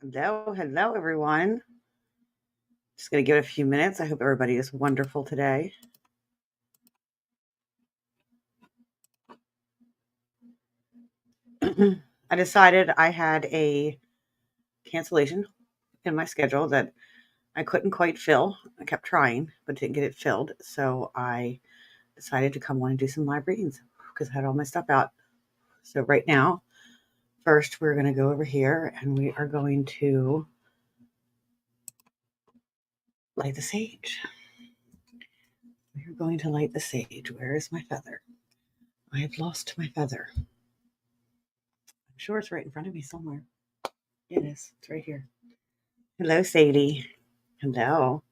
Hello, everyone. Just going to give it a few minutes. I hope everybody is wonderful today. I decided I had a cancellation in my schedule that I couldn't quite fill. I kept trying, but didn't get it filled. So I decided to come on and do some live readings because I had all my stuff out. So right now, first we're going to go over here and we are going to light the sage. We are going to light the sage. Where is my feather? I have lost my feather. I'm sure it's right in front of me somewhere. It is. It's right here. Hello, Sadie. Hello.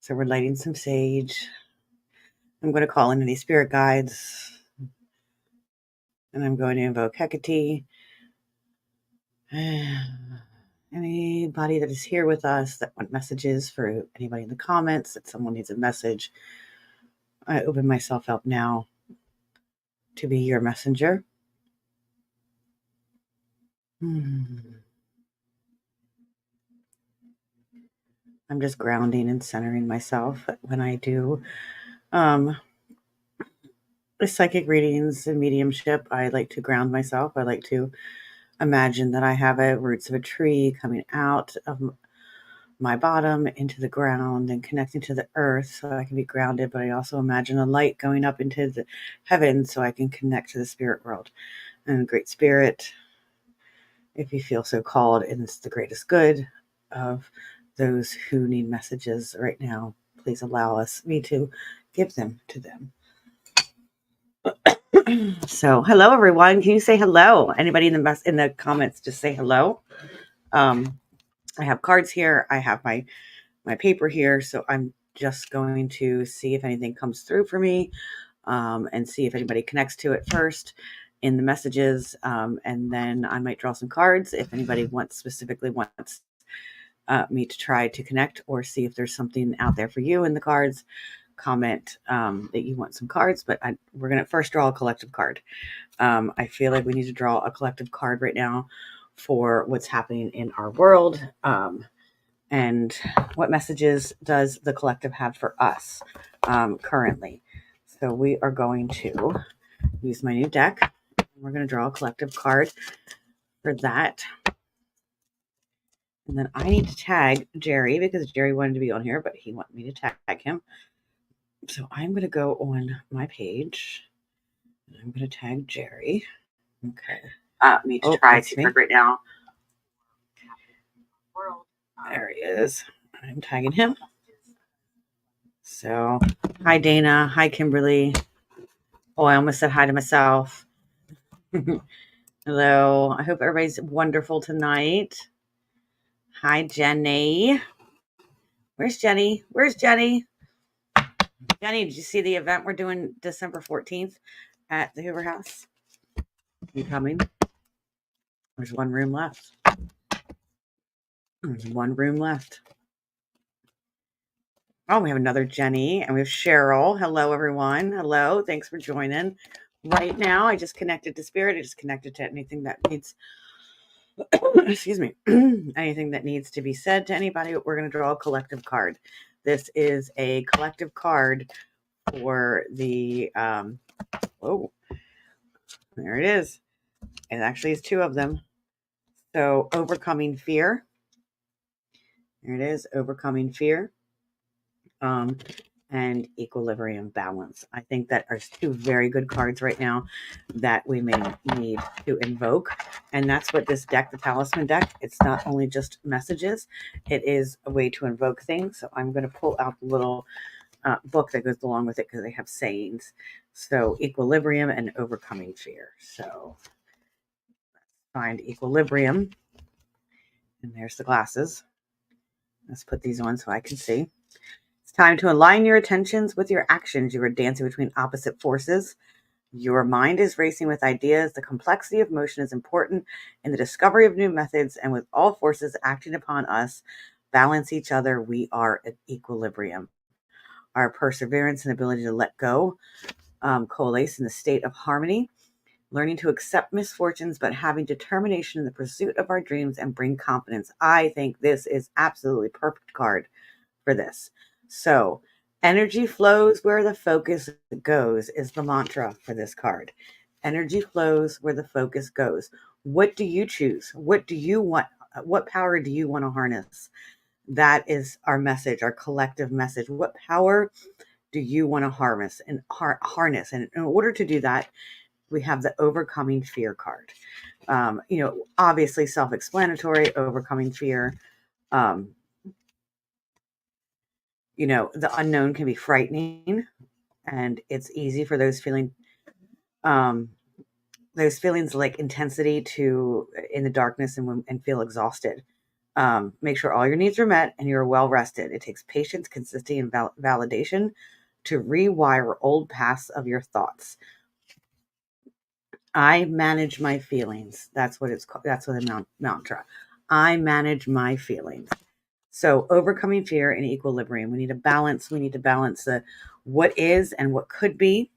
So we're lighting some sage. I'm going to call in any spirit guides. And I'm going to invoke Hecate. Anybody that is here with us that want messages for anybody in the comments, that someone needs a message, I open myself up now to be your messenger. I'm just grounding and centering myself when I do psychic readings and mediumship. I like to ground myself. I like to imagine that I have roots of a tree coming out of my bottom into the ground and connecting to the earth so I can be grounded. But I also imagine a light going up into the heavens so I can connect to the spirit world. And Great Spirit, if you feel so called, and it's the greatest good of those who need messages right now, please allow me to give them to them. So, hello everyone. Can you say hello? Anybody in the comments, just say hello. I have cards here. I have my paper here, so I'm just going to see if anything comes through for me, and see if anybody connects to it first in the messages, and then I might draw some cards if anybody specifically wants me to try to connect, or see if there's something out there for you in the cards. Comment that you want some cards, but we're going to first draw a collective card. I feel like we need to draw a collective card right now for what's happening in our world, and what messages does the collective have for us currently. So we are going to use my new deck. We're going to draw a collective card for that. And then I need to tag Jerry because Jerry wanted to be on here, but he wanted me to tag him. So I'm going to go on my page and I'm going to tag Jerry. Okay. Me to try to right now. There he is. I'm tagging him. So, hi Dana. Hi Kimberly. Oh, I almost said hi to myself. Hello. I hope everybody's wonderful tonight. Hi, Jenny. Where's Jenny? Jenny, did you see the event we're doing December 14th at the Hoover House? You coming? There's one room left. There's one room left. Oh, we have another Jenny, and we have Cheryl. Hello, everyone. Hello. Thanks for joining. Right now, I just connected to Spirit. I just connected to anything that needs, excuse me, anything that needs to be said to anybody. We're going to draw a collective card. This is a collective card for the, oh, there it is. It actually is two of them. So, overcoming fear. There it is, overcoming fear. And equilibrium balance. I think that are two very good cards right now that we may need to invoke. And that's what this deck, the Talisman deck, it's not only just messages, it is a way to invoke things. So I'm going to pull out the little book that goes along with it because they have sayings. So equilibrium and overcoming fear. So let's find equilibrium. And there's the glasses. Let's put these on so I can see. It's time to align your attentions with your actions. You are dancing between opposite forces. Your mind is racing with ideas. The complexity of motion is important in the discovery of new methods, and with all forces acting upon us, balance each other, we are at equilibrium. Our perseverance and ability to let go coalesce in the state of harmony. learning to accept misfortunes, but having determination in the pursuit of our dreams and bring confidence. I think this is absolutely perfect card for this. So energy flows where the focus goes is the mantra for this card. Energy flows where the focus goes. What do you choose? What do you want? What power do you want to harness? That is our message, our collective message. What power do you want to harness? And in order to do that, we have the overcoming fear card. Obviously self-explanatory, overcoming fear. The unknown can be frightening, and it's easy for those feelings like intensity to in the darkness and feel exhausted. Make sure all your needs are met and you're well rested. It takes patience, consistency, and validation to rewire old paths of your thoughts. I manage my feelings. That's what it's called. That's what the mantra. I manage my feelings. So overcoming fear and equilibrium. We need a balance. We need to balance the what is and what could be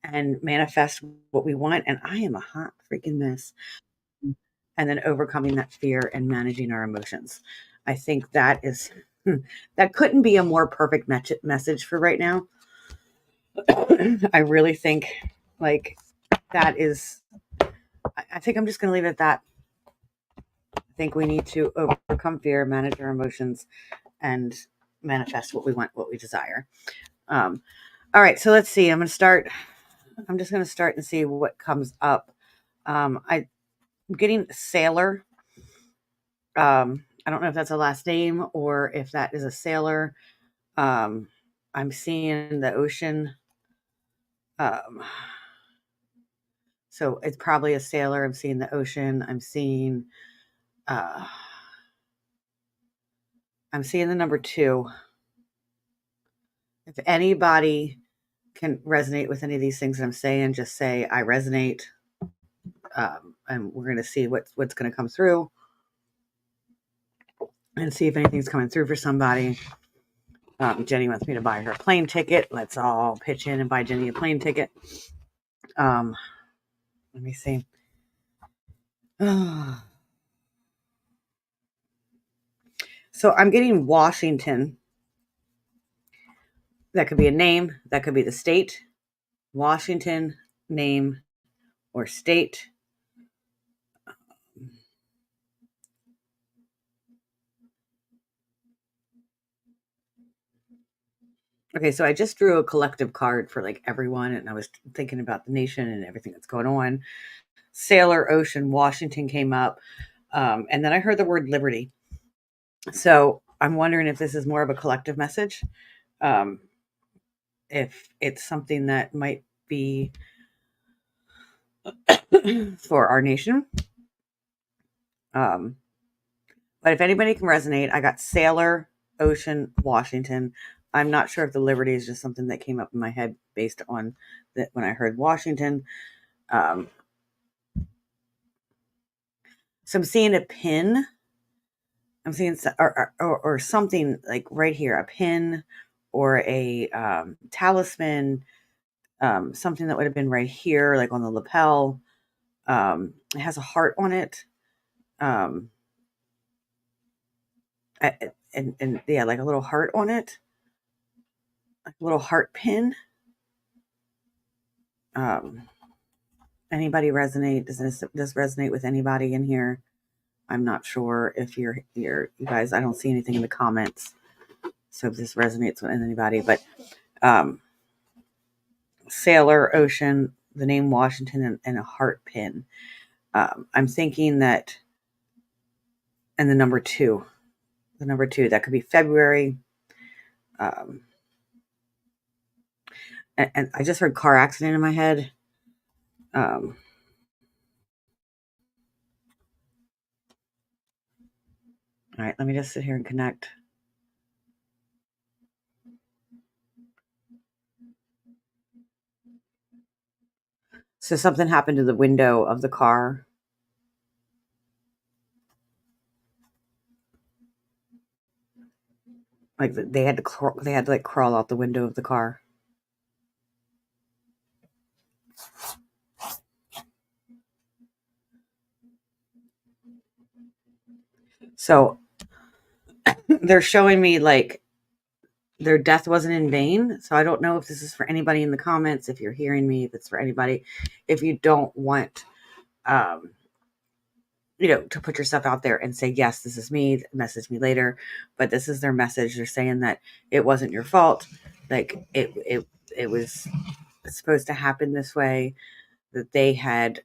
and manifest what we want. And I am a hot freaking mess. And then overcoming that fear and managing our emotions. I think that couldn't be a more perfect message for right now. I really think like that is, I think I'm just going to leave it at that. I think we need to overcome fear, manage our emotions, and manifest what we want, what we desire. All right, so let's see. I'm just going to start and see what comes up. I'm getting sailor. I don't know if that's a last name or if that is a sailor. I'm seeing the ocean. So it's probably a sailor. I'm seeing the ocean. I'm seeing the number 2. If anybody can resonate with any of these things that I'm saying, just say I resonate. And we're going to see what's going to come through and see if anything's coming through for somebody. Jenny wants me to buy her a plane ticket. Let's all pitch in and buy Jenny a plane ticket. Let me see. So I'm getting Washington. That could be a name. That could be the state. Washington, name, or state. Okay, so I just drew a collective card for like everyone, and I was thinking about the nation and everything that's going on. Sailor, ocean, Washington came up. And then I heard the word liberty. So I'm wondering if this is more of a collective message. If it's something that might be for our nation. But if anybody can resonate, I got sailor, ocean, Washington. I'm not sure if the liberty is just something that came up in my head based on that when I heard Washington. So I'm seeing a pin. I'm seeing or something like right here, a pin or a talisman, something that would have been right here, like on the lapel. It has a heart on it. And yeah, like a little heart on it, like a little heart pin. Anybody resonate? Does this resonate with anybody in here? I'm not sure if you guys. I don't see anything in the comments, so if this resonates with anybody, but sailor, ocean, the name Washington, and a heart pin. I'm thinking that, and the number 2, that could be February. And I just heard car accident in my head. All right, let me just sit here and connect. So something happened to the window of the car. Like they had to like crawl out the window of the car. So they're showing me like their death wasn't in vain. So I don't know if this is for anybody in the comments, if you're hearing me, if it's for anybody, if you don't want, um, to put yourself out there and say, yes, this is me, message me later. But this is their message. They're saying that it wasn't your fault. Like it was supposed to happen this way, that they had,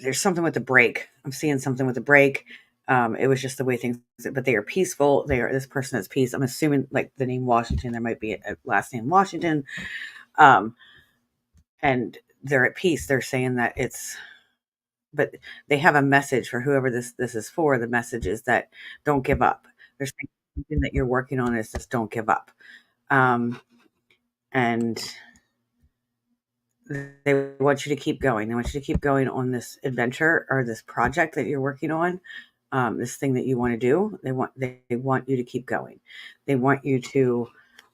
there's something with the break. I'm seeing something with the break. It was just the way things, but they are peaceful. This person has peace. I'm assuming like the name Washington, there might be a last name Washington. Um, and they're at peace. They're saying that but they have a message for whoever this is for. The message is that don't give up. There's something that you're working on is just don't give up. And they want you to keep going. They want you to keep going on this adventure or this project that you're working on. This thing that you want to do. They want you to keep going. They want you to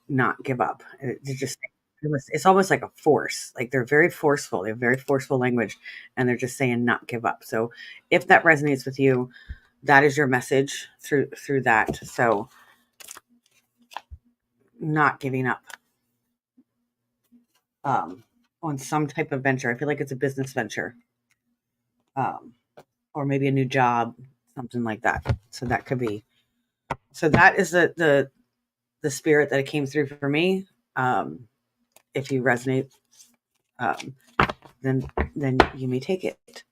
not give up. It's almost like a force. Like they're very forceful. They have very forceful language, and they're just saying not give up. So if that resonates with you, that is your message through that. So not giving up on some type of venture. I feel like it's a business venture, or maybe a new job, something like that. So that could be. So that is the spirit that it came through for me. If you resonate, um, then you may take it.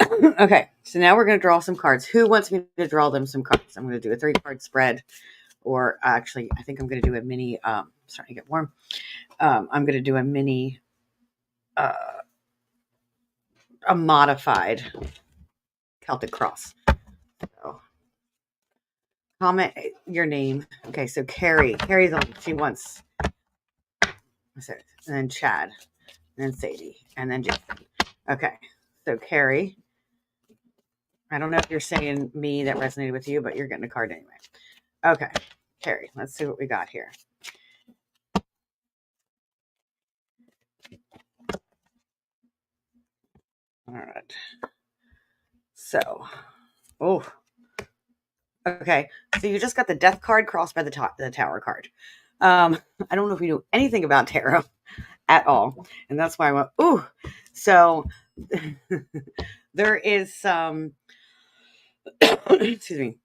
Okay, so now we're going to draw some cards. Who wants me to draw them some cards? I'm going to do a 3-card spread, or actually, I think I'm going to do a mini. Starting to get warm. I'm going to do a mini, a modified Celtic cross. So, comment your name. Okay, so Carrie's on. She wants. And then Chad, and then Sadie, and then Jason. Okay, so Carrie. I don't know if you're saying me that resonated with you, but you're getting a card anyway. Okay, Carrie, let's see what we got here. All right. So, okay. So you just got the death card crossed by the tower card. I don't know if you know anything about tarot at all, and that's why I went, ooh. So there is some, excuse me.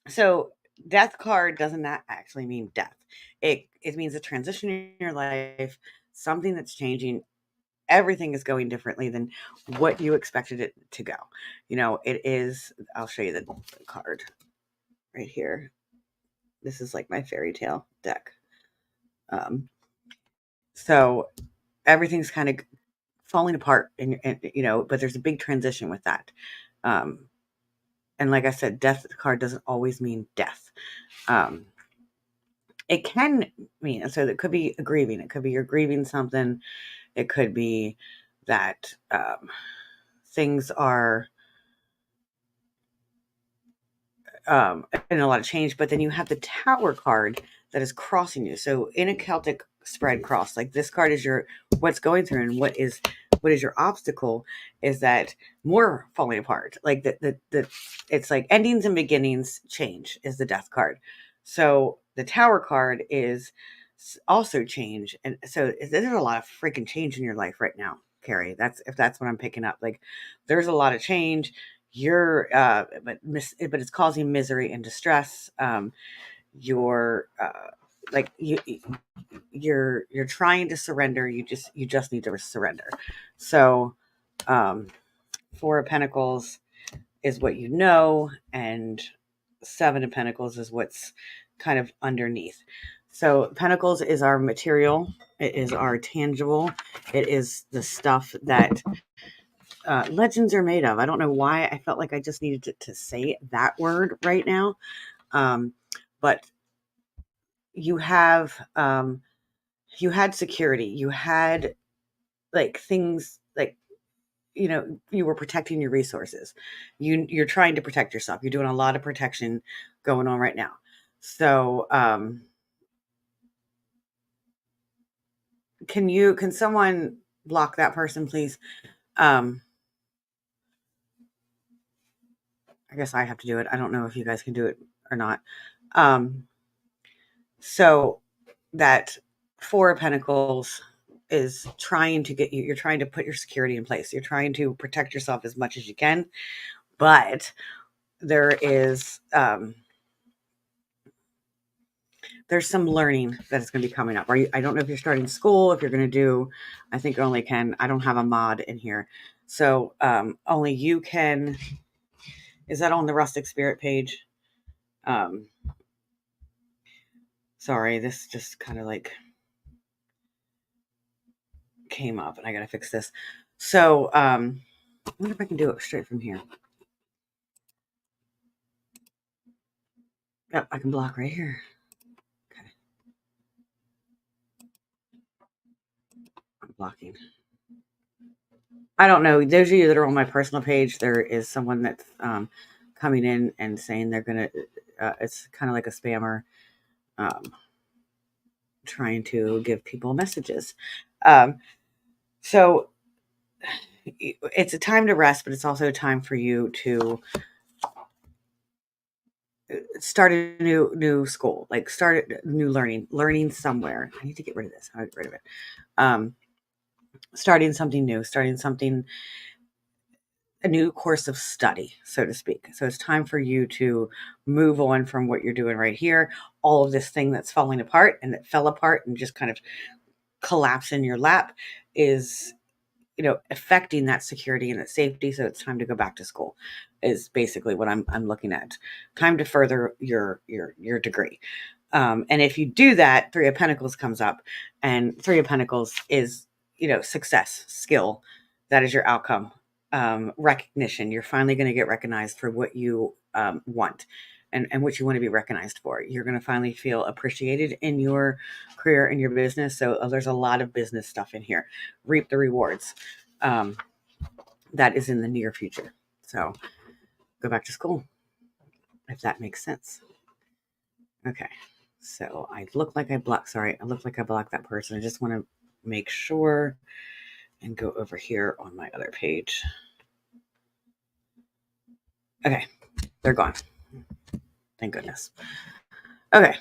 So death card doesn't that actually mean death. It means a transition in your life, something that's changing. Everything is going differently than what you expected it to go. It is, I'll show you the card right here. This is like my fairy tale deck. So everything's kind of falling apart and but there's a big transition with that. And like I said, death card doesn't always mean death. It can mean, so it could be a grieving. It could be you're grieving something. It could be that things are in a lot of change, but then you have the tower card that is crossing you. So in a Celtic spread cross, like this card is what's going through, and what is your obstacle is that more falling apart. Like the it's like endings and beginnings change is the death card. So the tower card is also change, and so there's a lot of freaking change in your life right now, Carrie. That's what I'm picking up. Like there's a lot of change. You're but it's causing misery and distress. You're like you're trying to surrender. You just need to surrender. So 4 of Pentacles is what you know, and 7 of Pentacles is what's kind of underneath. So Pentacles is our material. It is our tangible. It is the stuff that legends are made of. I don't know why I felt like I just needed to say that word right now. But you have, you had security. You had like things like, you were protecting your resources. You're trying to protect yourself. You're doing a lot of protection going on right now. So, can someone block that person, please. I guess I have to do it. I don't know if you guys can do it or not. So that Four of Pentacles is trying to get you, you're trying to put your security in place. You're trying to protect yourself as much as you can, but there is, there's some learning that is going to be coming up. I don't know if you're starting school, if you're going to do, I think only can, I don't have a mod in here. So, only you can, is that on the Rustic Spirit page? Sorry, this just kind of like came up and I got to fix this. So, I wonder if I can do it straight from here. Yep, I can block right here. Okay. I'm blocking. I don't know. Those of you that are on my personal page, there is someone that's coming in and saying they're going to, it's kind of like a spammer trying to give people messages. So it's a time to rest, but it's also a time for you to start a new school, like start new learning somewhere. I need to get rid of this. How do I get rid of it? Starting something new, a new course of study, so to speak. So it's time for you to move on from what you're doing right here. All of this thing that's falling apart and that fell apart and just kind of collapse in your lap is, affecting that security and that safety. So it's time to go back to school is basically what I'm looking at. Time to further your degree. And if you do that, Three of Pentacles comes up, and Three of Pentacles is, success, skill. That is your outcome. Recognition. You're finally going to get recognized for what you want and what you want to be recognized for. You're going to finally feel appreciated in your career and your business. So there's a lot of business stuff in here. Reap the rewards. That is in the near future. So go back to school, if that makes sense. Okay. So I look like I blocked that person. I just want to make sure and go over here on my other page. Okay. They're gone. Thank goodness. Okay.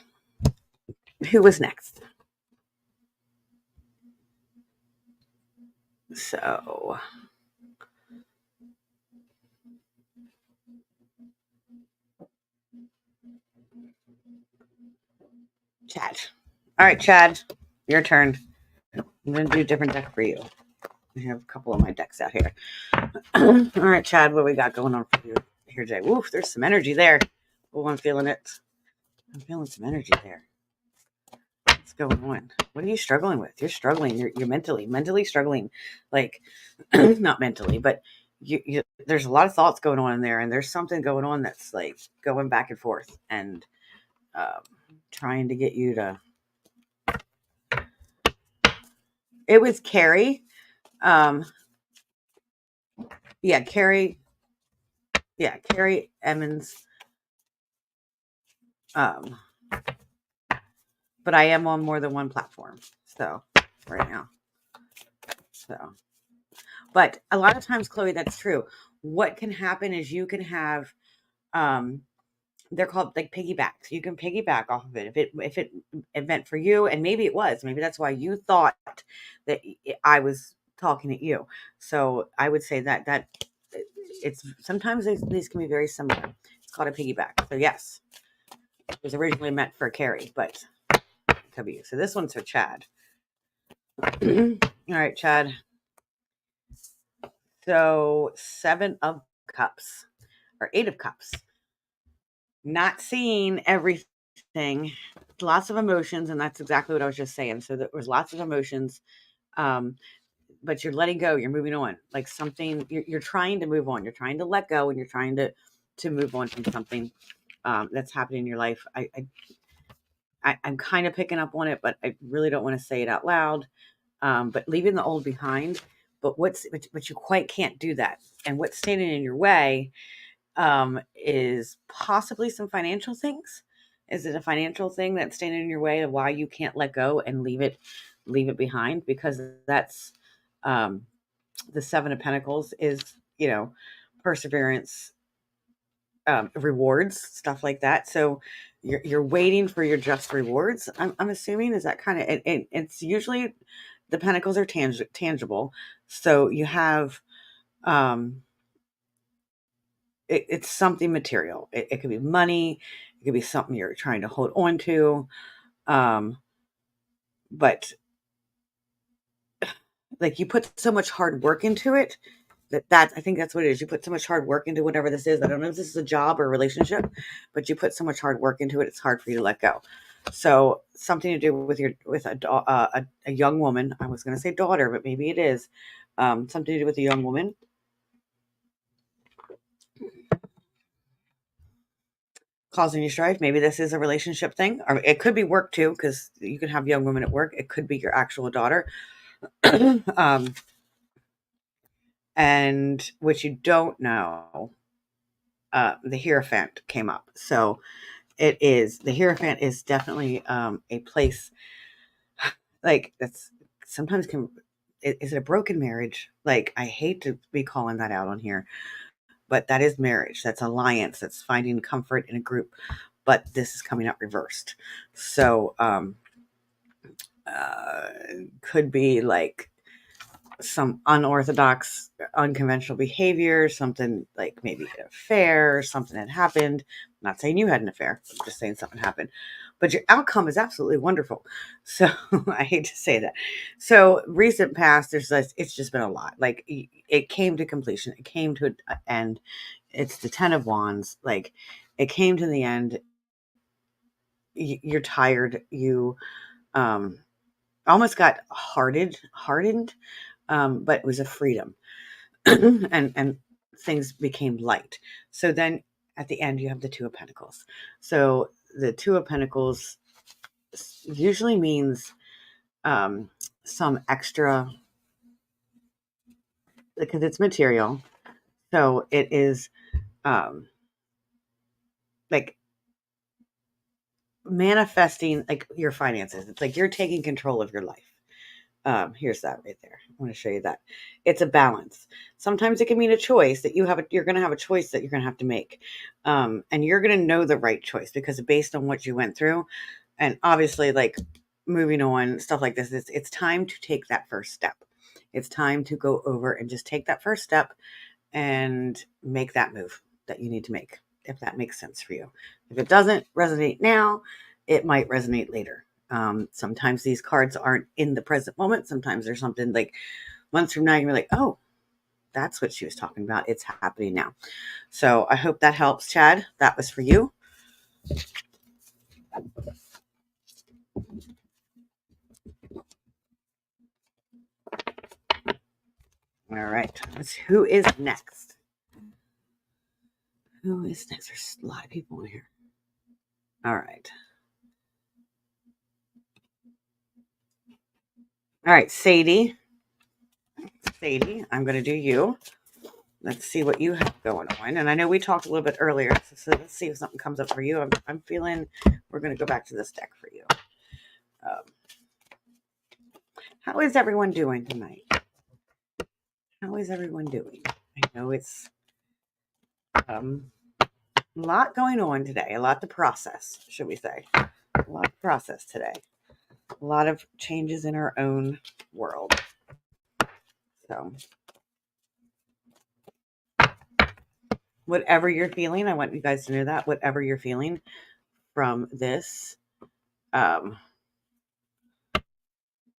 Who was next? So Chad. All right, Chad, your turn. I'm going to do a different deck for you. I have a couple of my decks out here. All right, Chad, what we got going on for you here today? Woof, there's some energy there. Oh, I'm feeling it. I'm feeling some energy there. What's going on? What are you struggling with? You're struggling. You're mentally struggling. Like, not mentally, but you there's a lot of thoughts going on in there, and there's something going on that's like going back and forth and trying to get you to. It was Carrie. Yeah, Carrie Emmons. But I am on more than one platform. So right now. So, but a lot of times, Chloe, that's true. What can happen is you can have, they're called like piggybacks. You can piggyback off of it. If it meant for you, and maybe it was, maybe that's why you thought that I was talking at you. So I would say that it's sometimes these can be very similar. It's called a piggyback. So yes, it was originally meant for Carrie, but it could be you. So this one's for Chad. All right, Chad. So 7 of Cups or 8 of Cups. Not seeing everything. Lots of emotions, and that's exactly what I was just saying. So there was lots of emotions, but you're letting go. You're moving on. Like something, you're trying to move on. You're trying to let go, and you're trying to move on from something that's happening in your life. I'm kind of picking up on it, but I really don't want to say it out loud. But leaving the old behind. But but you quite can't do that. And what's standing in your way is possibly some financial things. Is it a financial thing that's standing in your way of why you can't let go and leave it behind? Because that's The Seven of Pentacles is, perseverance, rewards, stuff like that. So you're waiting for your just rewards. I'm assuming, is that kind of it's usually the pentacles are tangible. So you have it's something material. It could be money. It could be something you're trying to hold on to. But like you put so much hard work into it that I think that's what it is. You put so much hard work into whatever this is. I don't know if this is a job or a relationship, but you put so much hard work into it. It's hard for you to let go. So something to do with a young woman. I was going to say daughter, but maybe it is something to do with a young woman causing you strife. Maybe this is a relationship thing, or it could be work too, because you can have young women at work. It could be your actual daughter. And what you don't know, the Hierophant came up. So the Hierophant is definitely a place like that's sometimes is it a broken marriage? Like, I hate to be calling that out on here, but that is marriage. That's alliance. That's finding comfort in a group. But this is coming up reversed. So could be like some unorthodox, unconventional behavior, something like maybe an affair, something had happened. I'm not saying you had an affair, I'm just saying something happened. But your outcome is absolutely wonderful. So I hate to say that. So recent past, it's just been a lot. Like it came to completion. It came to an end. It's the 10 of Wands. Like it came to the end. You're tired. You almost got hardened, but it was a freedom. and things became light. So then at the end you have the Two of Pentacles. So the Two of Pentacles usually means some extra, because it's material. So it is like manifesting like your finances. It's like you're taking control of your life. Here's that right there. I want to show you that. It's a balance. Sometimes it can mean a choice that you're going to have a choice that you're going to have to make. And you're going to know the right choice because based on what you went through, and obviously like moving on, stuff like this, it's time to take that first step. It's time to go over and just take that first step and make that move that you need to make, if that makes sense for you. If it doesn't resonate now, it might resonate later. Sometimes these cards aren't in the present moment. Sometimes there's something like months from now, you're like, oh, that's what she was talking about. It's happening now. So I hope that helps, Chad. That was for you. All right. Who is next? Who is next? There's a lot of people in here. All right. All right, Sadie. Sadie, I'm going to do you. Let's see what you have going on. And I know we talked a little bit earlier, so let's see if something comes up for you. I'm feeling we're going to go back to this deck for you. How is everyone doing tonight? How is everyone doing? I know it's a lot going on today, a lot to process, should we say. A lot to process today. A lot of changes in our own world. So whatever you're feeling, I want you guys to know that whatever you're feeling from this,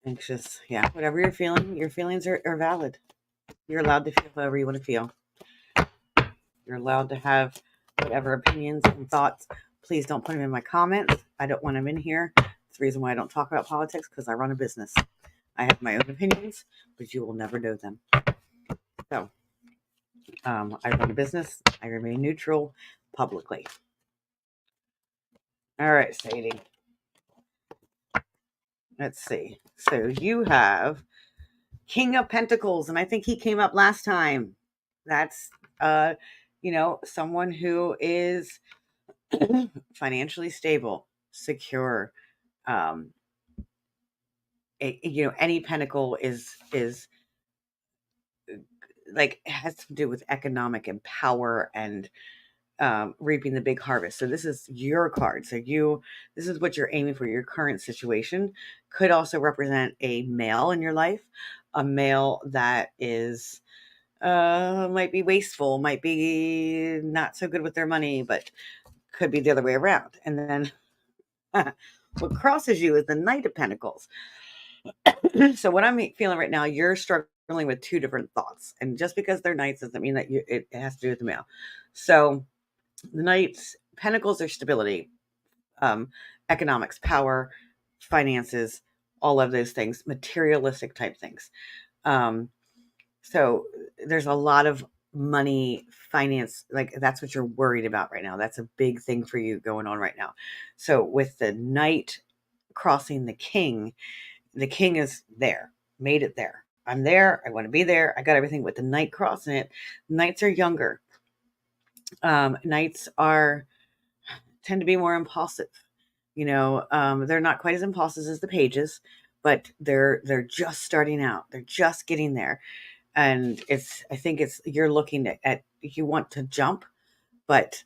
anxious, yeah, whatever you're feeling, your feelings are valid. You're allowed to feel however you want to feel. You're allowed to have whatever opinions and thoughts. Please don't put them in my comments. I don't want them in here. It's the reason why I don't talk about politics, because I run a business. I have my own opinions, but you will never know them. So, I run a business. I remain neutral publicly. All right, Sadie. Let's see. So you have King of Pentacles, and I think he came up last time. That's, someone who is financially stable, secure. Any pentacle is like it has to do with economic and power and reaping the big harvest. So this is your card. So this is what you're aiming for. Your current situation could also represent a male in your life, a male that is might be wasteful, might be not so good with their money, but could be the other way around. And then what crosses you is the Knight of Pentacles. So what I'm feeling right now, you're struggling with two different thoughts, and just because they're knights doesn't mean that it has to do with the male. So the Knights, Pentacles are stability, um, economics, power, finances, all of those things, materialistic type things. Um, so there's a lot of money, finance, like that's what you're worried about right now. That's a big thing for you going on right now. So with the Knight crossing the king is there, made it there. I'm there. I want to be there. I got everything. With the Knight crossing it, Knights are younger. Knights tend to be more impulsive. They're not quite as impulsive as the pages, but they're just starting out. They're just getting there. And I think you're looking at you want to jump, but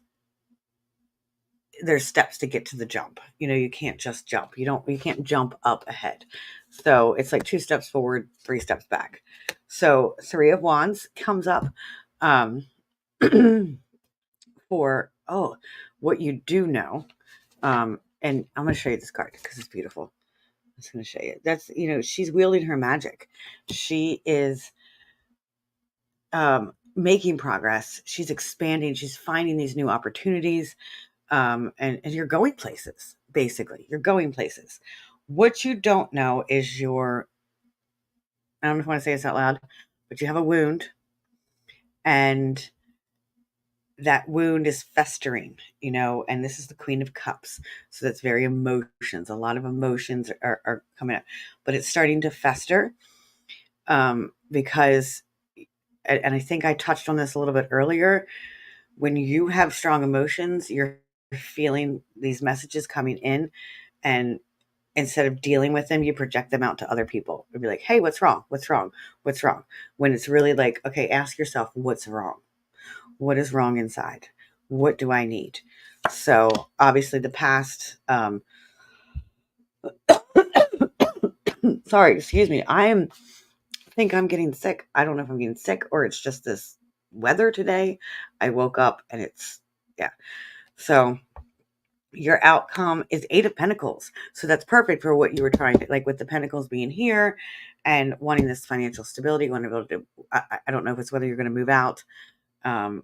there's steps to get to the jump. You can't just jump. You can't jump up ahead. So it's like 2 steps forward, 3 steps back. So 3 of Wands comes up um, for, what you do know. And I'm going to show you this card because it's beautiful. I'm just going to show you. That's, she's wielding her magic. She is making progress. She's expanding. She's finding these new opportunities. And you're going places, basically. You're going places. What you don't know is I don't know if I want to say this out loud, but you have a wound, and that wound is festering, and this is the Queen of Cups. So that's very emotions. A lot of emotions are coming up, but it's starting to fester because, and I think I touched on this a little bit earlier, when you have strong emotions, you're feeling these messages coming in, and instead of dealing with them, you project them out to other people. It'd be like, hey, what's wrong? What's wrong? What's wrong? When it's really like, okay, ask yourself, what's wrong? What is wrong inside? What do I need? So obviously the past, sorry, excuse me. Think I'm getting sick. I don't know if I'm getting sick or it's just this weather today. I woke up and yeah. So your outcome is 8 of Pentacles. So that's perfect for what you were trying to, like with the Pentacles being here and wanting this financial stability, wanting to be able to, I don't know if it's whether you're going to move out and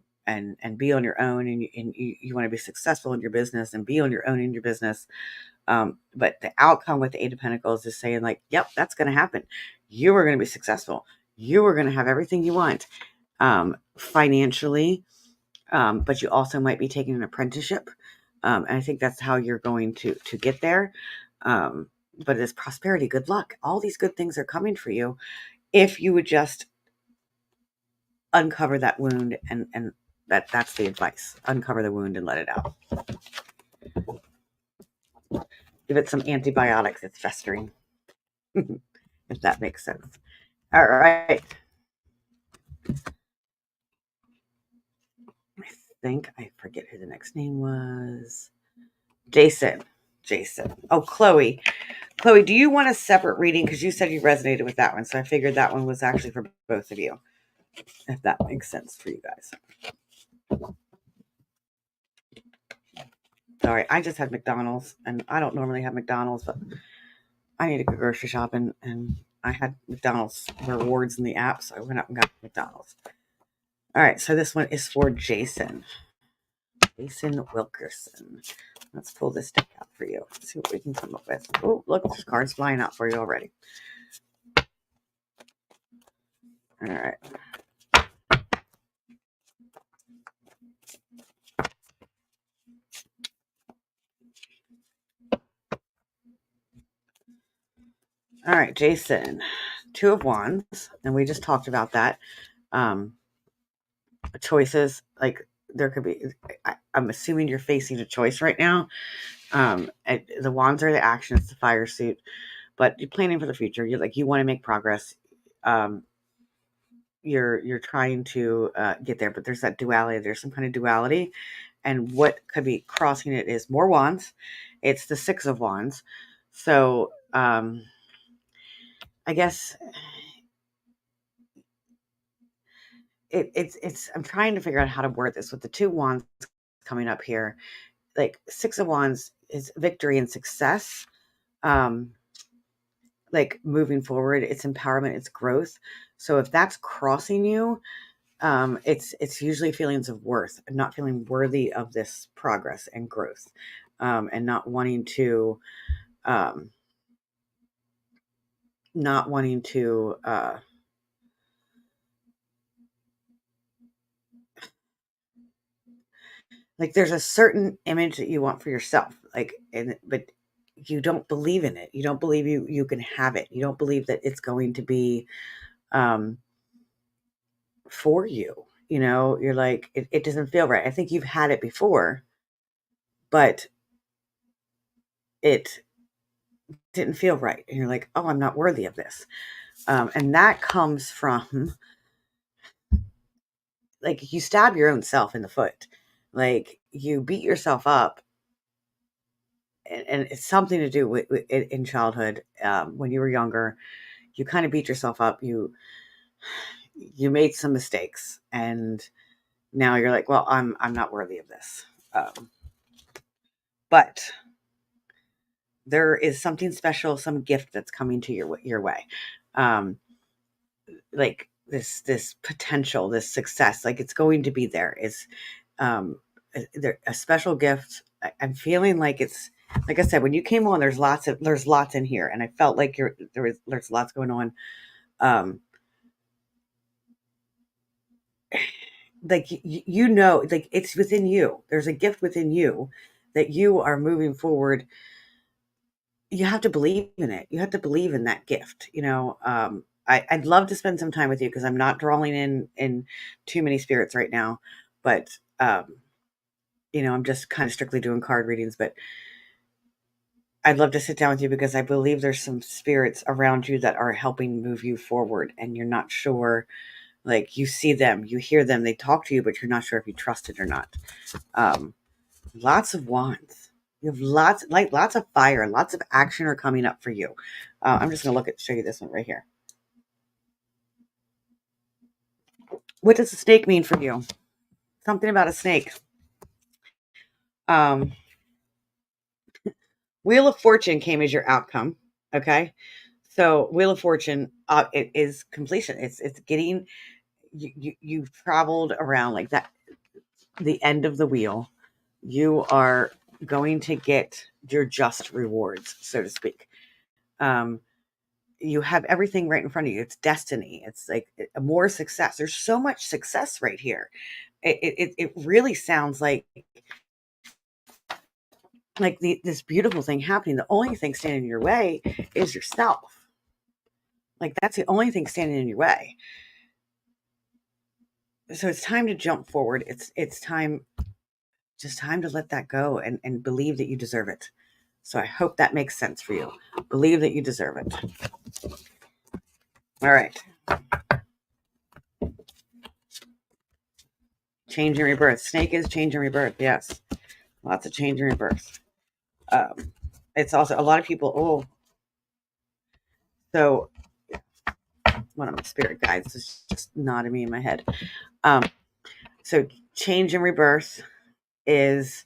be on your own, and you want to be successful in your business and be on your own in your business. But the outcome with the 8 of Pentacles is saying like, yep, that's going to happen. You are going to be successful. You are going to have everything you want financially, but you also might be taking an apprenticeship. And I think that's how you're going to get there. But it's prosperity, good luck. All these good things are coming for you if you would just uncover that wound, and that's the advice. Uncover the wound and let it out. Give it some antibiotics. It's festering. If that makes sense. All right. I forget who the next name was. Jason. Oh, Chloe. Chloe, do you want a separate reading? Because you said you resonated with that one. So I figured that one was actually for both of you. If that makes sense for you guys. Sorry, I just had McDonald's. And I don't normally have McDonald's, but I need to go grocery shopping. And I had McDonald's rewards in the app. So I went up and got McDonald's. All right. So this one is for Jason. Jason Wilkerson. Let's pull this deck out for you. Let's see what we can come up with. Oh, look, there's cards flying out for you already. All right. All right, Jason. 2 of Wands, and we just talked about that. Choices, like there could be, I'm assuming you're facing a choice right now. The Wands are the action, it's the fire suit, but you're planning for the future. You want to make progress. you're trying to get there, but there's that duality. There's some kind of duality, and what could be crossing it is more wands. It's the Six of Wands. So I guess it's I'm trying to figure out how to word this with the two wands coming up here. Like Six of Wands is victory and success. Um, like moving forward, it's empowerment, it's growth. So if that's crossing you, it's usually feelings of worth, not feeling worthy of this progress and growth, and um, not wanting to like there's a certain image that you want for yourself, like, and but you don't believe in it. You don't believe you can have it. You don't believe that it's going to be um for you. You know, you're like, it doesn't feel right. I think you've had it before, but it didn't feel right. And you're like, oh, I'm not worthy of this. And that comes from like you stab your own self in the foot. Like you beat yourself up. And it's something to do with in childhood, when you were younger, you kind of beat yourself up. You made some mistakes, and now you're like, well, I'm not worthy of this. But there is something special, some gift that's coming to your way. Um, like this potential, this success, like it's going to be there. Is a special gift. I'm feeling like it's like I said, when you came on, there's lots in here, and I felt like there's lots going on. Um, like like it's within you. There's a gift within you that you are moving forward. You have to believe in it. You have to believe in that gift. I'd love to spend some time with you because I'm not drawing in too many spirits right now, but I'm just kind of strictly doing card readings. But I'd love to sit down with you because I believe there's some spirits around you that are helping move you forward, and you're not sure. Like you see them, you hear them, they talk to you, but you're not sure if you trust it or not. Um, Lots of wands. You have lots of fire, lots of action are coming up for you. I'm just going to show you this one right here. What does a snake mean for you? Something about a snake. Um, Wheel of Fortune came as your outcome. Okay. So Wheel of Fortune, it is completion. It's getting, you've traveled around like that, the end of the wheel. You are going to get your just rewards, so to speak. You have everything right in front of you. It's destiny. It's like more success. There's so much success right here. It really sounds like this beautiful thing happening. The only thing standing in your way is yourself. Like that's the only thing standing in your way. So it's time to jump forward. It's time to let that go and believe that you deserve it. So I hope that makes sense for you. Believe that you deserve it. All right. Change and rebirth. Snake is change and rebirth. Yes. Lots of change and rebirth. It's also a lot of people. Oh, so one of my spirit guides is just nodding me in my head. So change and rebirth is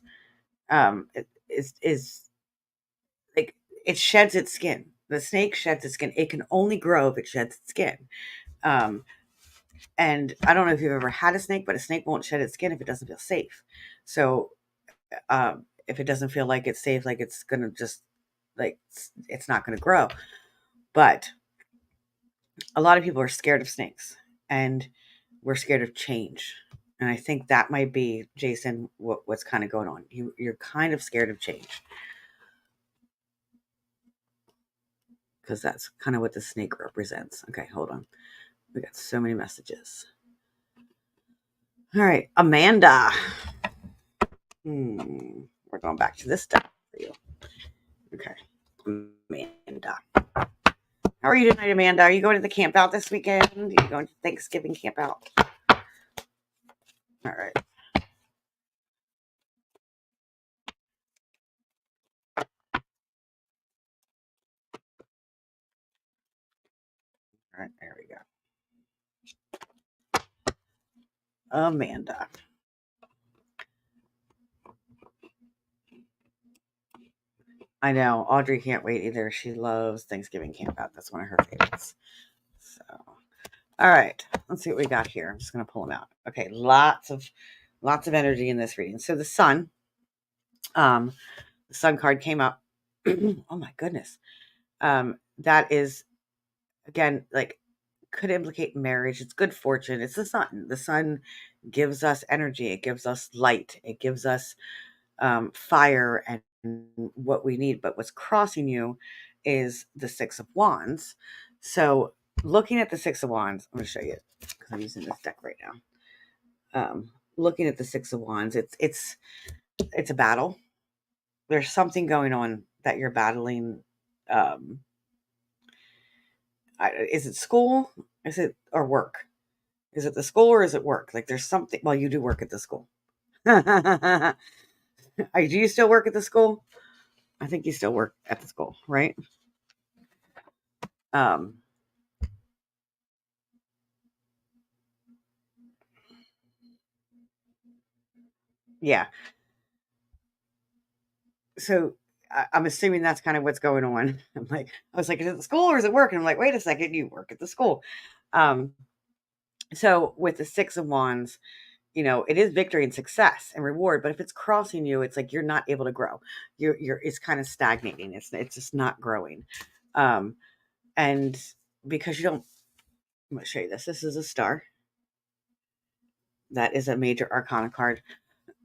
is like it sheds its skin. The snake sheds its skin. It can only grow if it sheds its skin. Um, and I don't know if you've ever had a snake, but a snake won't shed its skin if it doesn't feel safe. So if it doesn't feel like it's safe, like it's gonna just like it's not gonna grow. But a lot of people are scared of snakes, and we're scared of change. And I think that might be, Jason, what's kind of going on. You're kind of scared of change because that's kind of what the snake represents. Okay, hold on. We got so many messages. All right, Amanda. We're going back to this stuff for you. Okay, Amanda. How are you tonight, Amanda? Are you going to the camp out this weekend? Are you going to Thanksgiving camp out? All right. All right, there we go. Amanda. I know. Audrey can't wait either. She loves Thanksgiving camp out. That's one of her favorites. So, all right. Let's see what we got here. I'm just going to pull them out. Okay. Lots of energy in this reading. So the um, sun card came up. Oh my goodness. That is, again, like, could implicate marriage. It's good fortune. It's the sun. The sun gives us energy. It gives us light. It gives us fire and what we need. But what's crossing you is the Six of Wands. So looking at the Six of Wands, I'm going to show you because I'm using this deck right now. Looking at the Six of Wands, it's a battle. There's something going on that you're battling. Um, is it school? Is it or work? Is it the school or is it work? Like there's something. Well, you do work at the school. Do you still work at the school? I think you still work at the school, right? Um, yeah. So I'm assuming that's kind of what's going on. I was like, is it the school or is it work? And I'm like, wait a second, you work at the school. Um, so with the Six of Wands, it is victory and success and reward. But if it's crossing you, it's like you're not able to grow. It's kind of stagnating. It's just not growing. Um, and because you don't, I'm going to show you this. This is a star. That is a major arcana card.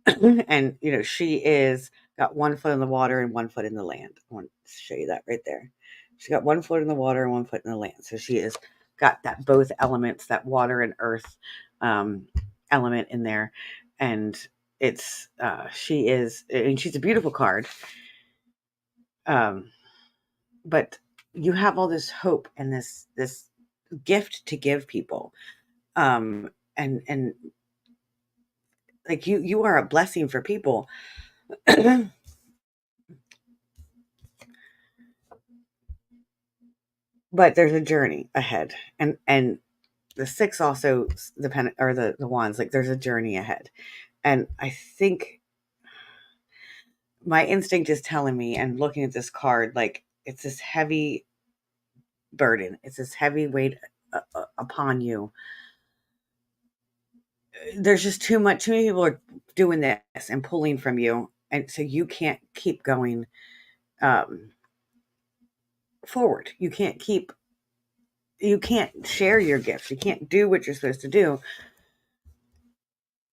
And she is got 1 foot in the water and 1 foot in the land. I want to show you that right there. She got 1 foot in the water and 1 foot in the land. So she has got that both elements, that water and earth element in there. And it's she is, and she's a beautiful card. But you have all this hope and this gift to give people. And like you are a blessing for people. But there's a journey ahead, and the six also depend, or the wands, like there's a journey ahead. And I think my instinct is telling me, and looking at this card, like it's this heavy burden, it's this heavy weight upon you. There's just too many people are doing this and pulling from you, and so you can't keep going um forward. You can't share your gifts, you can't do what you're supposed to do.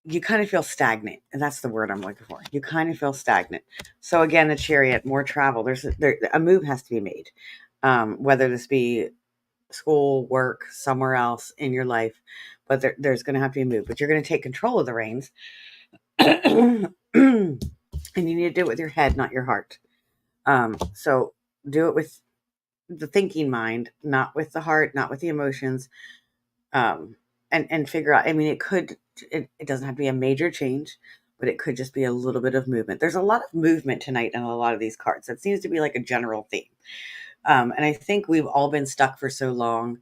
You kind of feel stagnant, and that's the word I'm looking for. You kind of feel stagnant. So again, the Chariot, more travel. There's a move has to be made, whether this be school, work, somewhere else in your life, but there's going to have to be a move. But you're going to take control of the reins, and you need to do it with your head, not your heart. So do it with the thinking mind, not with the heart, not with the emotions. um, and figure out. I mean, it doesn't have to be a major change, but it could just be a little bit of movement. There's a lot of movement tonight in a lot of these cards. That seems to be like a general theme. And I think we've all been stuck for so long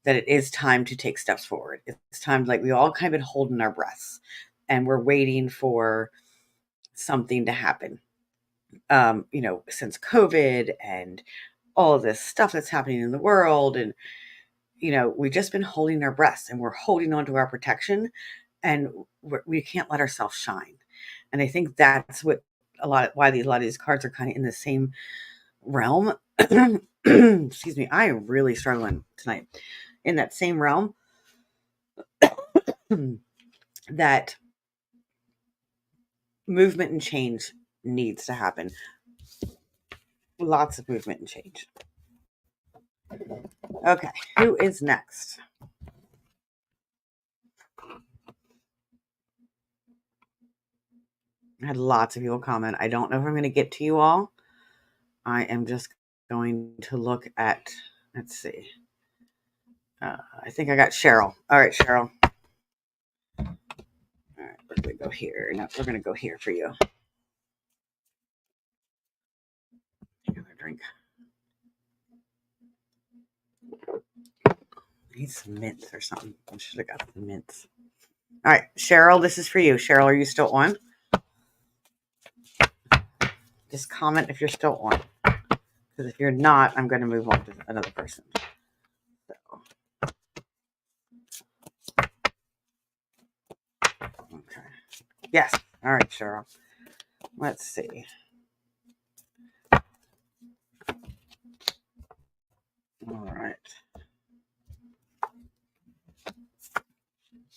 that it is time to take steps forward. It's time, like we all kind of been holding our breaths and we're waiting for something to happen. Since COVID and all of this stuff that's happening in the world, and we've just been holding our breaths and we're holding on to our protection, and we can't let ourselves shine. And I think that's what a lot of these cards are kind of in the same realm. Excuse me, I am really struggling tonight. In that same realm, that movement and change needs to happen. Lots of movement and change. Okay, who is next? I had lots of people comment. I don't know if I'm going to get to you all. I am just going to look at Let's see. I think I got Cheryl. All right, Cheryl. All right, we're going to go here. No, we're going to go here for you. Another drink. I need some mints or something. I should have got some mints. All right, Cheryl, this is for you. Cheryl, are you still on? Just comment if you're still on. Because if you're not, I'm going to move on to another person. So. Okay. Yes. All right, Cheryl. Let's see. All right.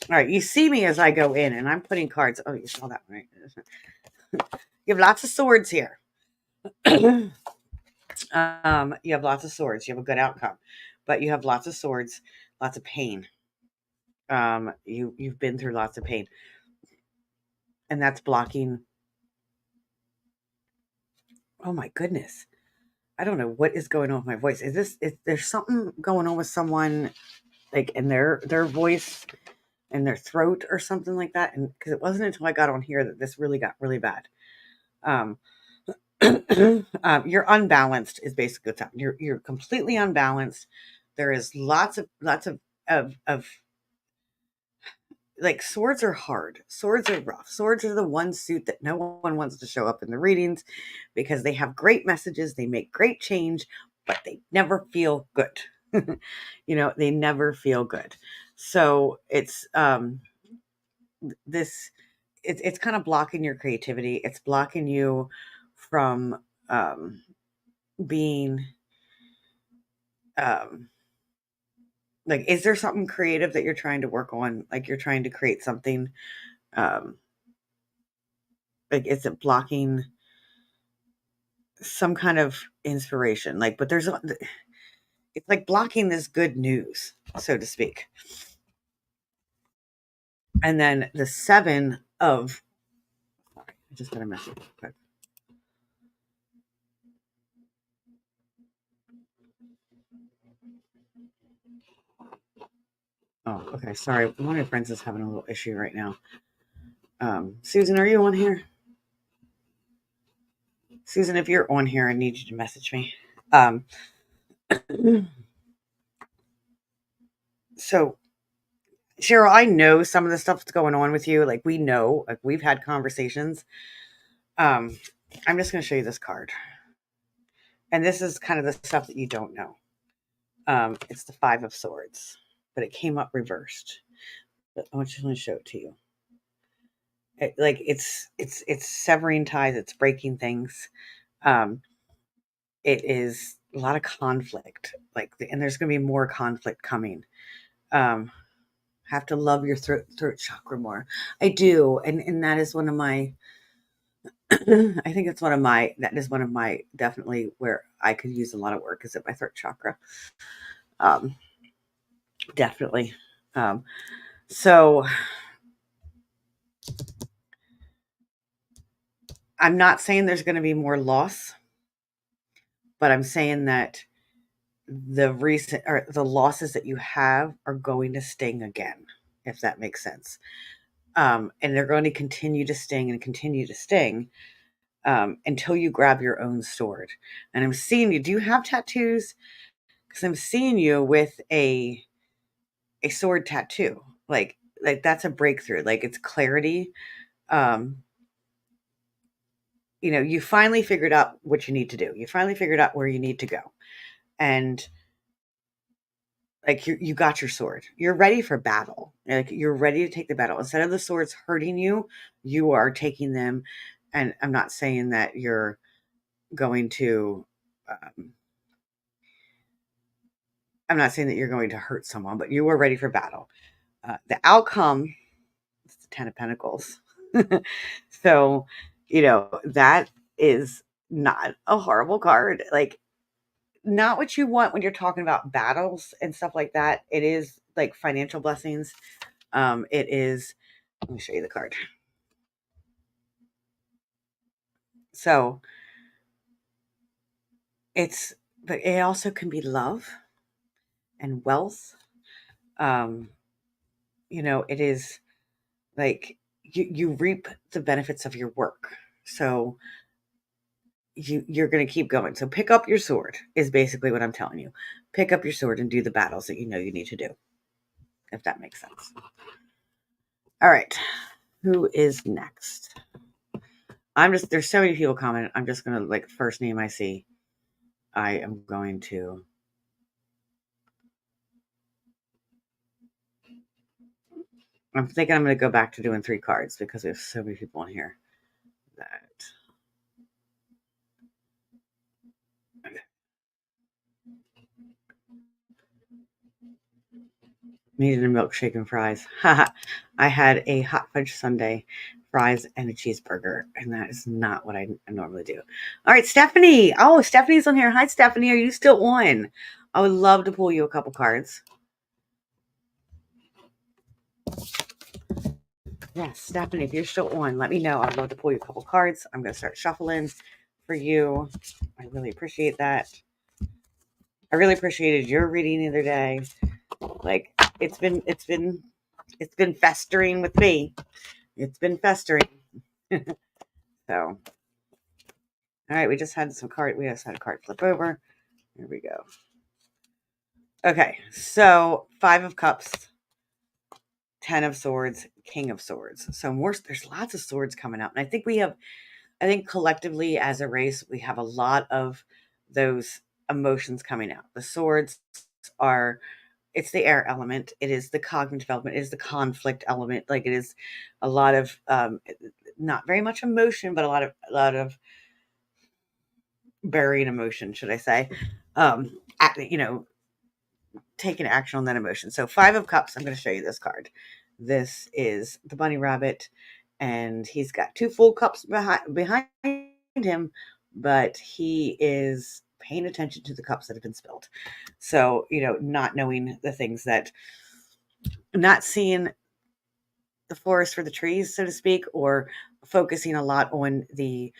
All right. You see me as I go in, and I'm putting cards. Oh, you saw that, right? You have lots of swords here. You have lots of swords. You have a good outcome, but you have lots of swords, lots of pain. You've been through lots of pain, and that's blocking. Oh my goodness. I don't know what is going on with my voice. Is there's something going on with someone like in their voice and their throat or something like that? And because it wasn't until I got on here that this really got really bad. Um, you're unbalanced is basically what's happening. You're completely unbalanced. There is lots of like swords are hard. Swords are rough. Swords are the one suit that no one wants to show up in the readings because they have great messages. They make great change, but they never feel good. They never feel good. So it's this it's kind of blocking your creativity. It's blocking you from being um like, is there something creative that you're trying to work on? Like you're trying to create something um like is it blocking some kind of inspiration? Like, but it's like blocking this good news, so to speak. And then the 7 of sorry, I just got a message real quick. Oh, okay. Sorry. One of my friends is having a little issue right now. Susan, are you on here? Susan, if you're on here, I need you to message me. Um, so Cheryl, I know some of the stuff that's going on with you. Like we know, like we've had conversations. Um, I'm just going to show you this card. And this is kind of the stuff that you don't know. It's the 5 of Swords, but it came up reversed. But I want you to show it to you. It's severing ties. It's breaking things. Um, it is a lot of conflict. And there's going to be more conflict coming. Um, have to love your throat chakra more. I do, and that is one of my. I think it's that is one of my definitely where I could use a lot of work is at my throat chakra. Um, definitely. So I'm not saying there's going to be more loss, but I'm saying that the recent or the losses that you have are going to sting again, if that makes sense. And they're going to continue to sting and continue to sting until you grab your own sword. And I'm seeing you. Do you have tattoos? Because I'm seeing you with a sword tattoo. Like that's a breakthrough. Like it's clarity. Um, you finally figured out what you need to do. You finally figured out where you need to go. And like you got your sword. You're ready for battle. Like you're ready to take the battle. Instead of the swords hurting you, you are taking them. And I'm not saying that you're going to um, I'm not saying that you're going to hurt someone, but you are ready for battle. The outcome is the 10 of Pentacles. So, that is not a horrible card. Like, not what you want when you're talking about battles and stuff like that. It is like financial blessings. It is, let me show you the card. So, but it also can be love. and wealth. Um, it is like you reap the benefits of your work. So you're going to keep going. So pick up your sword is basically what I'm telling you. Pick up your sword and do the battles that you know you need to do, if that makes sense. All right. Who is next? There's so many people commenting. I'm just going to, like, first name I see, I am going to. I'm thinking I'm going to go back to doing 3 cards because there's so many people in here that. Needed a milkshake and fries. I had a hot fudge sundae, fries, and a cheeseburger, and that is not what I normally do. All right, Stephanie. Oh, Stephanie's on here. Hi, Stephanie. Are you still on? I would love to pull you a couple cards. Yes, Stephanie, if you're still on, let me know. I'd love to pull you a couple cards. I'm going to start shuffling for you. I really appreciate that. I really appreciated your reading the other day. Like, it's been festering with me. It's been festering. So, all right, we just had a card flip over. Here we go. Okay, so 5 of Cups, 10 of Swords, King of Swords. So there's lots of swords coming out. And I think collectively as a race, we have a lot of those emotions coming out. The swords it's the air element. It is the cognitive element. It is the conflict element. Like, it is a lot of, not very much emotion, but a lot of buried emotion, should I say, taking action on that emotion. So 5 of Cups, I'm going to show you this card. This is the bunny rabbit, and he's got 2 full cups behind him, but he is paying attention to the cups that have been spilled. So, not knowing the things not seeing the forest for the trees, so to speak, or focusing a lot on the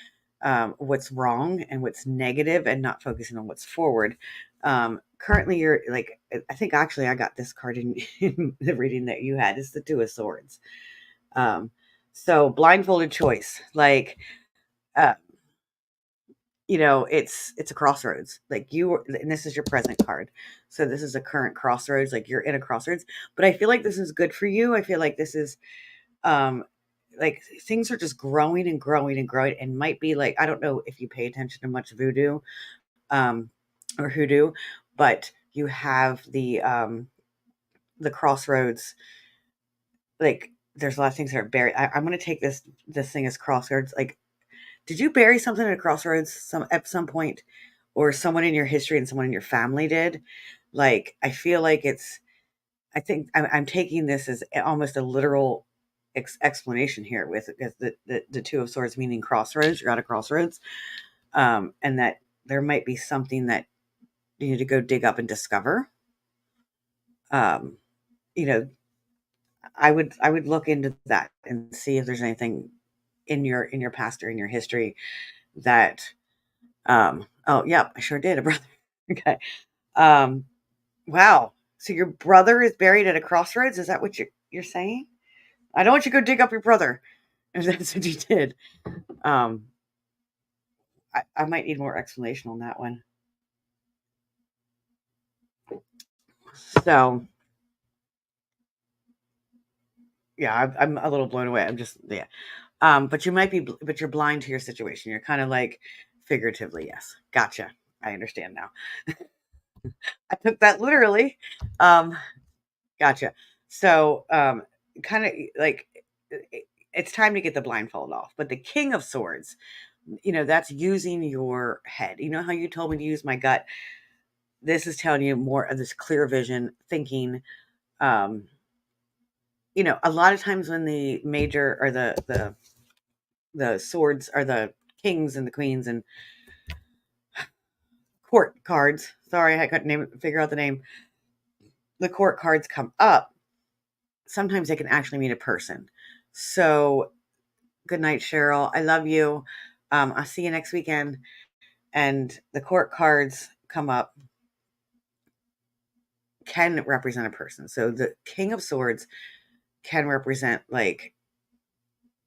what's wrong and what's negative, and not focusing on what's forward. Currently, you're like, I think actually I got this card in the reading that you had. It's the 2 of Swords. So blindfolded choice, like, uh, it's a crossroads. Like, and this is your present card. So this is a current crossroads. Like, you're in a crossroads, but I feel like this is good for you. I feel like this is, like, things are just growing and growing and growing, and might be like, I don't know if you pay attention to much voodoo, um, or hoodoo, but you have the crossroads. Like, there's a lot of things that are buried. I'm going to take this thing as crossroads. Like, did you bury something at a crossroads at some point, or someone in your history and someone in your family did? Like, I feel like I think I'm taking this as almost a literal explanation here with the 2 of Swords, meaning crossroads. You're at a crossroads, and that there might be something that you need to go dig up and discover. Um, you know, I would look into that and see if there's anything in your past or in your history that. Oh, yeah, I sure did, a brother. Okay. Um, wow. So your brother is buried at a crossroads? Is that what you're saying? I don't want you to go dig up your brother if that's what you did. Um, I might need more explanation on that one. So, yeah, I'm a little blown away. I'm just, yeah. But but you're blind to your situation. You're kind of like, figuratively, yes. Gotcha. I understand now. I took that literally. Um, Gotcha. So, kind of like, it's time to get the blindfold off. But the King of Swords, that's using your head. You know how you told me to use my gut? This is telling you more of this clear vision thinking. Um, a lot of times when the major or the swords are the kings and the queens and court cards. Sorry, I couldn't figure out the name. The court cards come up. Sometimes they can actually mean a person. So, good night, Cheryl. I love you. I'll see you next weekend. And the court cards come up. can represent a person. So the King of Swords can represent like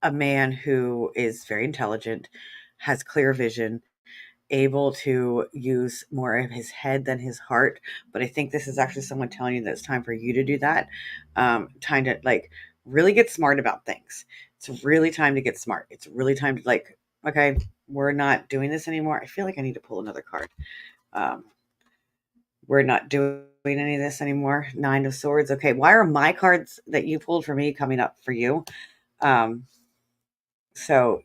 a man who is very intelligent, has clear vision, able to use more of his head than his heart. But I think this is actually someone telling you that it's time for you to do that. Time to like really get smart about things. It's really time to get smart. It's really time to like, okay, we're not doing this anymore. I feel like I need to pull another card. Um, we're not doing any of this anymore. Nine of Swords. Okay, why are my cards that you pulled for me coming up for you? Um, so,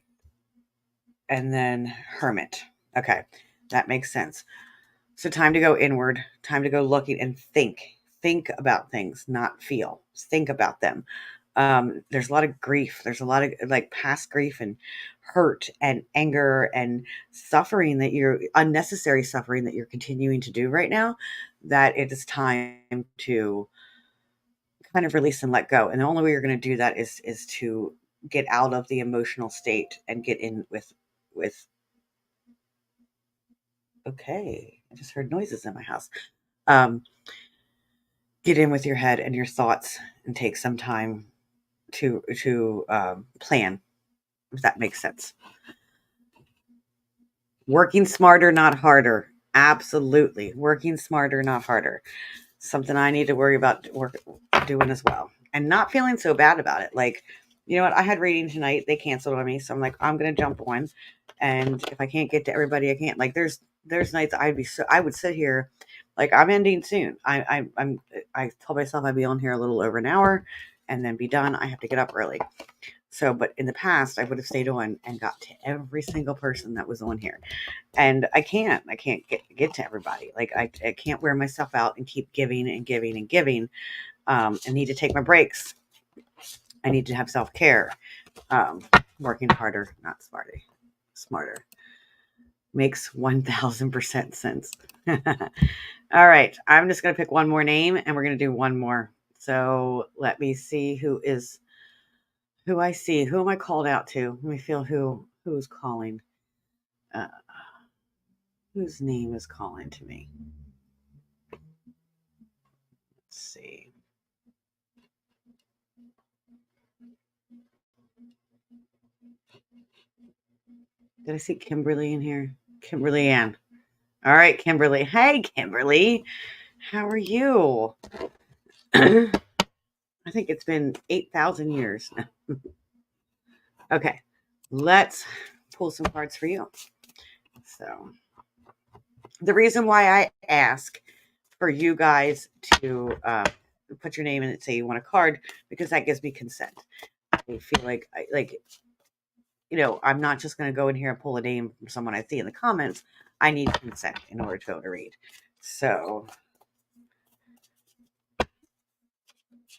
and then Hermit. Okay, that makes sense. So time to go inward, time to go looking and think. Think about things, not feel. Think about them. There's a lot of grief. There's a lot of like past grief and hurt and anger and suffering that you're unnecessary suffering that you're continuing to do right now, that it is time to kind of release and let go. And the only way you're going to do that is to get out of the emotional state and get in with okay. I just heard noises in my house. Um, get in with your head and your thoughts and take some time to plan, if that makes sense. Working smarter, not harder. Absolutely. Working smarter, not harder. Something I need to worry about doing as well. And not feeling so bad about it. Like, you know what? I had reading tonight. They canceled on me. So I'm like, I'm going to jump one. And if I can't get to everybody, I can't. Like, there's nights I would sit here. Like, I'm ending soon. I told myself I'd be on here a little over an hour and then be done. I have to get up early. So, but in the past, I would have stayed on and got to every single person that was on here. And I can't get to everybody. Like I can't wear myself out and keep giving and giving and giving. I need to take my breaks. I need to have self-care. Working harder, not smarter. Makes 1000% sense. All right. I'm just going to pick one more name and we're going to do one more. So let me see who I see. Who am I called out to? Let me feel who's calling. Whose name is calling to me? Let's see. Did I see Kimberly in here? Kimberly Ann. All right, Kimberly. Hey, Kimberly. How are you? I think it's been 8,000 years. Okay, let's pull some cards for you. So, the reason why I ask for you guys to put your name in it, say you want a card, because that gives me consent. I feel like I'm not just going to go in here and pull a name from someone I see in the comments. I need consent in order to be able to read. So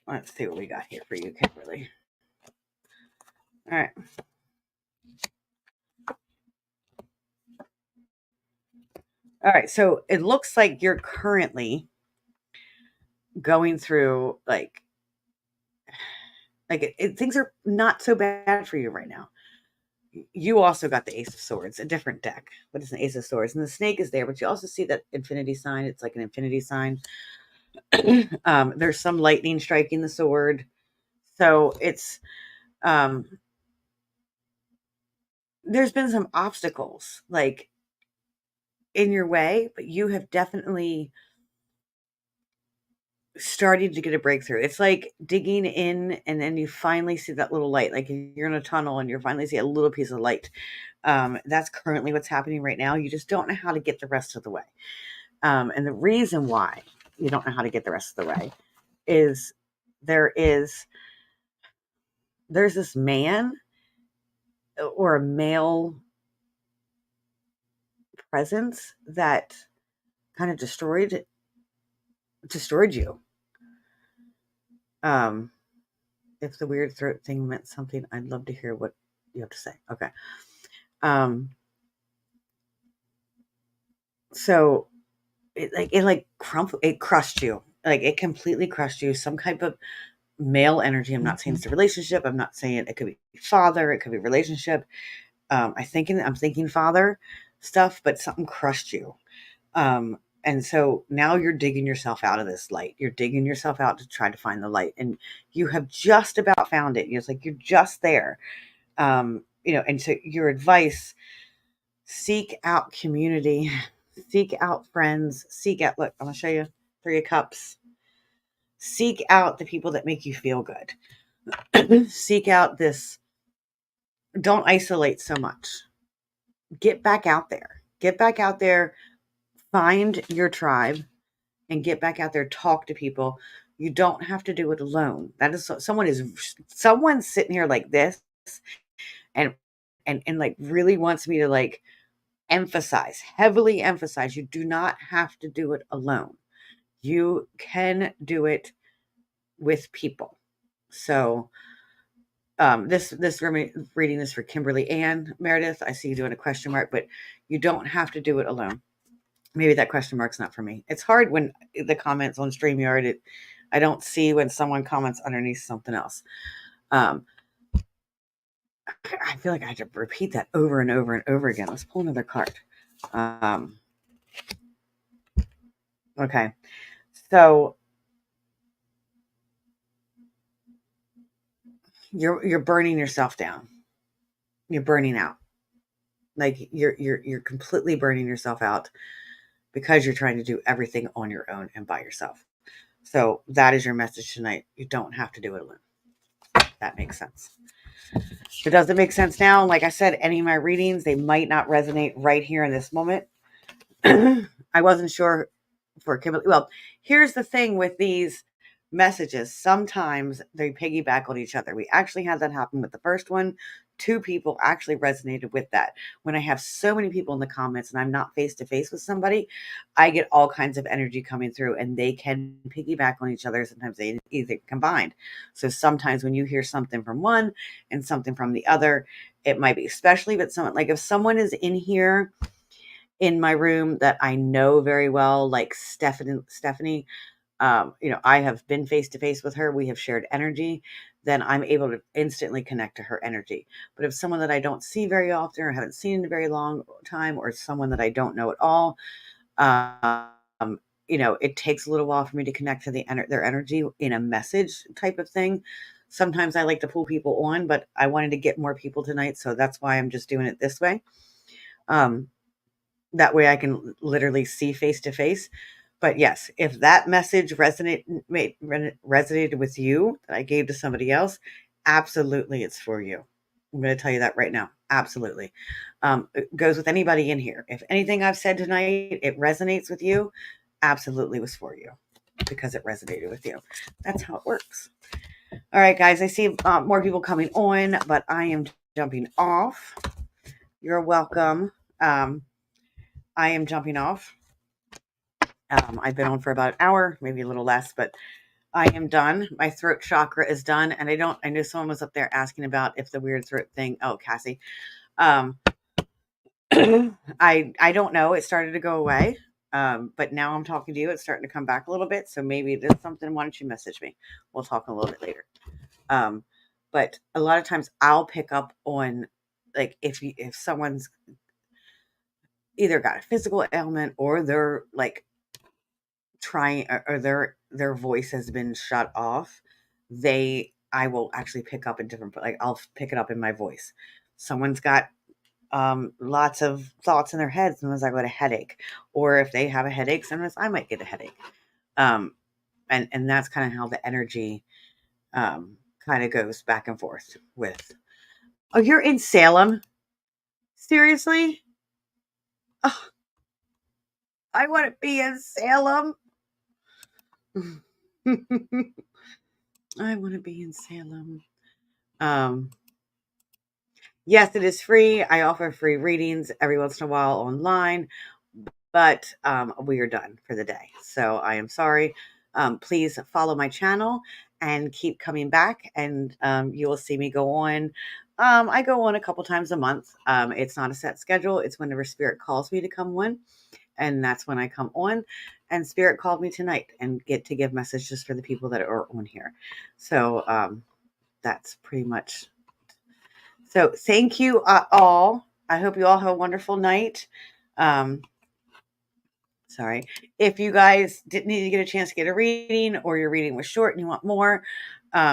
let's see what we got here for you, Kimberly. All right. All right. So it looks like you're currently going through things are not so bad for you right now. You also got the Ace of Swords, a different deck, but it's an Ace of Swords, and the snake is there. But you also see that infinity sign. It's like an infinity sign. There's some lightning striking the sword, so it's there's been some obstacles like in your way, but you have definitely started to get a breakthrough. It's like digging in and then you finally see that little light. Like you're in a tunnel and you finally see a little piece of light. That's currently what's happening right now. You just don't know how to get the rest of the way. And the reason why you don't know how to get the rest of the way is there's this man or a male presence that kind of destroyed you. If the weird throat thing meant something, I'd love to hear what you have to say. Okay. So it crushed you. Like it completely crushed you. Some type of male energy. I'm not saying it's a relationship. I'm not saying it could be father. It could be relationship. I'm thinking father stuff, but something crushed you. And so now you're digging yourself out of this light. You're digging yourself out to try to find the light. And you have just about found it. It's like you're just there. And so your advice, seek out community, seek out friends, seek out, look, I'm going to show you 3 of Cups. Seek out the people that make you feel good. Seek out this. Don't isolate so much. Get back out there. Get back out there. Find your tribe and get back out there. Talk to people. You don't have to do it alone. That is someone's sitting here like this and like really wants me to like heavily emphasize, you do not have to do it alone. You can do it with people. So this reading is for Kimberly Ann Meredith. I see you doing a question mark, but you don't have to do it alone. Maybe that question mark's not for me. It's hard when the comments on StreamYard, I don't see when someone comments underneath something else. I feel like I have to repeat that over and over and over again. Let's pull another card. Okay. So you're burning yourself down. You're burning out. Like you're completely burning yourself out because you're trying to do everything on your own and by yourself. So that is your message tonight. You don't have to do it alone. That makes sense. If it doesn't make sense now, like I said, any of my readings, they might not resonate right here in this moment. I wasn't sure for Kimberly. Well, here's the thing with these messages. Sometimes they piggyback on each other. We actually had that happen with the first one. 2 people actually resonated with that. When I have so many people in the comments and I'm not face to face with somebody, I get all kinds of energy coming through and they can piggyback on each other. Sometimes they either combined. So sometimes when you hear something from one and something from the other, it might be, especially if someone, like if someone is in here in my room that I know very well, like Stephanie, I have been face to face with her. We have shared energy. Then I'm able to instantly connect to her energy. But if someone that I don't see very often or haven't seen in a very long time, or someone that I don't know at all, it takes a little while for me to connect to their energy in a message type of thing. Sometimes I like to pull people on, but I wanted to get more people tonight. So that's why I'm just doing it this way. That way I can literally see face to face. But yes, if that message resonated with you that I gave to somebody else, absolutely it's for you. I'm going to tell you that right now. Absolutely. It goes with anybody in here. If anything I've said tonight, it resonates with you, absolutely was for you because it resonated with you. That's how it works. All right, guys, I see more people coming on, but I am jumping off. You're welcome. I am jumping off. I've been on for about an hour, maybe a little less, but I am done. My throat chakra is done. And I know someone was up there asking about if the weird throat thing. Oh, Cassie. I don't know. It started to go away. But now I'm talking to you. It's starting to come back a little bit. So maybe there's something. Why don't you message me? We'll talk a little bit later. But a lot of times I'll pick up on, like, if someone's either got a physical ailment or they're like trying, or their voice has been shut off, I will actually pick up a different, like I'll pick it up in my voice. Someone's got lots of thoughts in their head. Sometimes I got a headache, or if they have a headache, sometimes I might get a headache. And that's kind of how the energy kind of goes back and forth with. Oh, you're in Salem? Seriously? Oh, I want to be in Salem. I want to be in Salem. Yes, it is free. I offer free readings every once in a while online, but we are done for the day. So I am sorry. Please follow my channel and keep coming back, and you will see me go on. I go on a couple times a month. It's not a set schedule. It's whenever Spirit calls me to come on, and that's when I come on. And Spirit called me tonight and get to give messages for the people that are on here. So that's pretty much. So thank you all. I hope you all have a wonderful night. Sorry. If you guys didn't need to get a chance to get a reading, or your reading was short and you want more,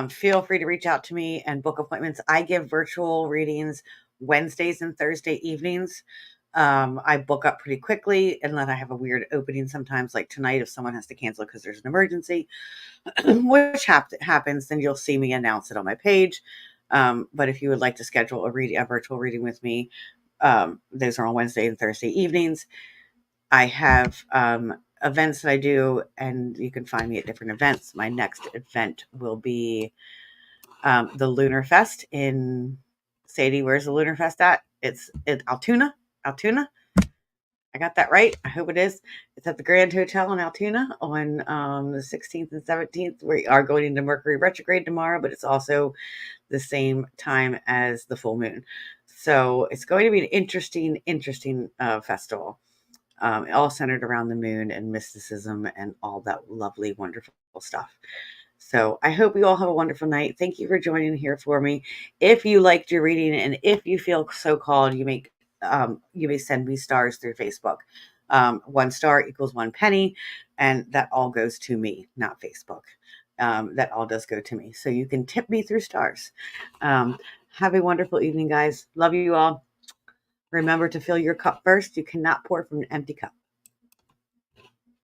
feel free to reach out to me and book appointments. I give virtual readings Wednesdays and Thursday evenings. I book up pretty quickly, and then I have a weird opening sometimes, like tonight, if someone has to cancel because there's an emergency, which happens, then you'll see me announce it on my page. But if you would like to schedule a virtual reading with me, those are on Wednesday and Thursday evenings. I have events that I do, and you can find me at different events. My next event will be the Lunar Fest in Sadie. Where's the Lunar Fest at? It's Altoona. Altoona. I got that right. I hope it is. It's at the Grand Hotel in Altoona on the 16th and 17th. We are going into Mercury retrograde tomorrow, but it's also the same time as the full moon. So it's going to be an interesting festival. All centered around the moon and mysticism and all that lovely, wonderful stuff. So I hope you all have a wonderful night. Thank you for joining here for me. If you liked your reading, and if you feel so called, you may send me stars through Facebook. 1 star equals 1 penny, and that all goes to me, not Facebook. That all does go to me. So you can tip me through stars. Have a wonderful evening, guys. Love you all. Remember to fill your cup first. You cannot pour from an empty cup.